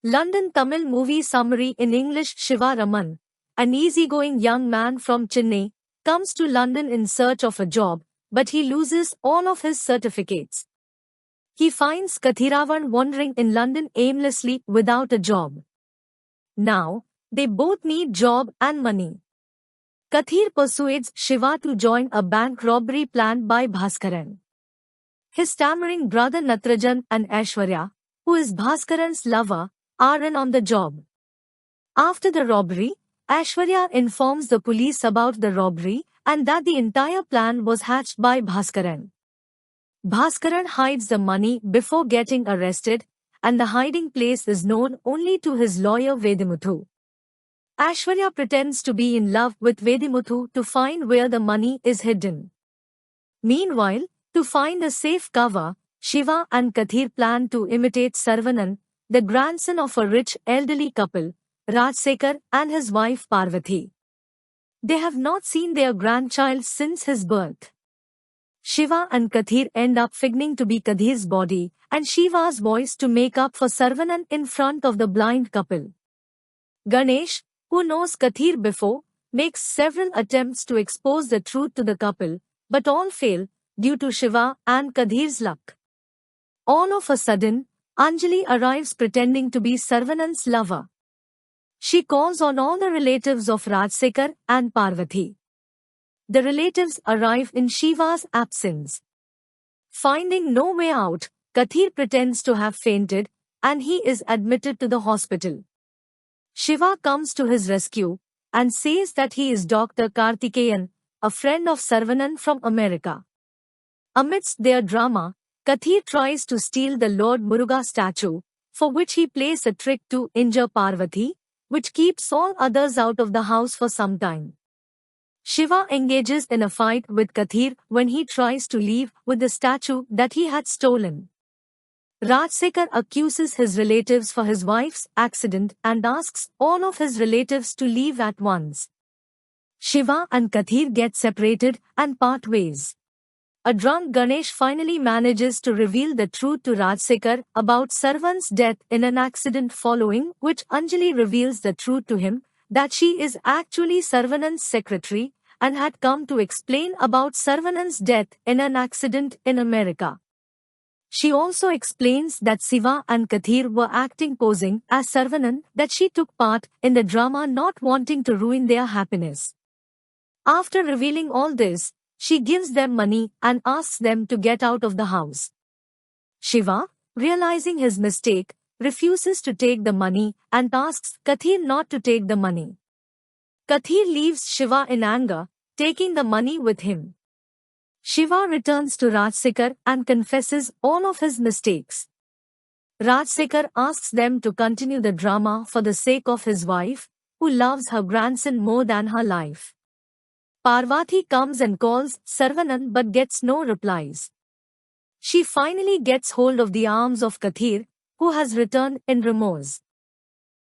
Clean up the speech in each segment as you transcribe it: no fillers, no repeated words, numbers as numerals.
London Tamil movie summary in English. Shiva Raman, an easygoing young man from Chennai, comes to London in search of a job, but he loses all of his certificates. He finds Kathiravan wandering in London aimlessly without a job. Now, they both need job and money. Kathir persuades Shiva to join a bank robbery planned by Bhaskaran. His stammering brother Natrajan and Aishwarya, who is Bhaskaran's lover, are in on the job. After the robbery, Aishwarya informs the police about the robbery and that the entire plan was hatched by Bhaskaran. Bhaskaran hides the money before getting arrested, and the hiding place is known only to his lawyer Vedimuthu. Aishwarya pretends to be in love with Vedimuthu to find where the money is hidden. Meanwhile, to find a safe cover, Shiva and Kathir plan to imitate Sarvanan, the grandson of a rich elderly couple, Rajsekar and his wife Parvati. They have not seen their grandchild since his birth. Shiva and Kathir end up feigned to be Kathir's body and Shiva's voice to make up for Sarvanan in front of the blind couple. Ganesh, who knows Kathir before, makes several attempts to expose the truth to the couple, but all fail due to Shiva and Kathir's luck. All of a sudden, Anjali arrives pretending to be Sarvanan's lover. She calls on all the relatives of Rajsekar and Parvati. The relatives arrive in Shiva's absence. Finding no way out, Kathir pretends to have fainted and he is admitted to the hospital. Shiva comes to his rescue and says that he is Dr. Karthikeyan, a friend of Sarvanan from America. Amidst their drama, Kathir tries to steal the Lord Muruga statue, for which he plays a trick to injure Parvati, which keeps all others out of the house for some time. Shiva engages in a fight with Kathir when he tries to leave with the statue that he had stolen. Rajsekar accuses his relatives for his wife's accident and asks all of his relatives to leave at once. Shiva and Kathir get separated and part ways. A drunk Ganesh finally manages to reveal the truth to Rajsekar about Sarvan's death in an accident, following which Anjali reveals the truth to him, that she is actually Sarvanan's secretary and had come to explain about Sarvanan's death in an accident in America. She also explains that Shiva and Kathir were acting posing as Sarvanan, that she took part in the drama not wanting to ruin their happiness. After revealing all this, she gives them money and asks them to get out of the house. Shiva, realizing his mistake, refuses to take the money and asks Kathir not to take the money. Kathir leaves Shiva in anger, taking the money with him. Shiva returns to Rajsekar and confesses all of his mistakes. Rajsekar asks them to continue the drama for the sake of his wife, who loves her grandson more than her life. Parvati comes and calls Sarvanan but gets no replies. She finally gets hold of the arms of Kathir, who has returned in remorse.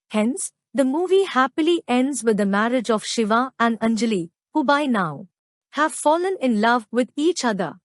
Hence, the movie happily ends with the marriage of Shiva and Anjali, who by now have fallen in love with each other.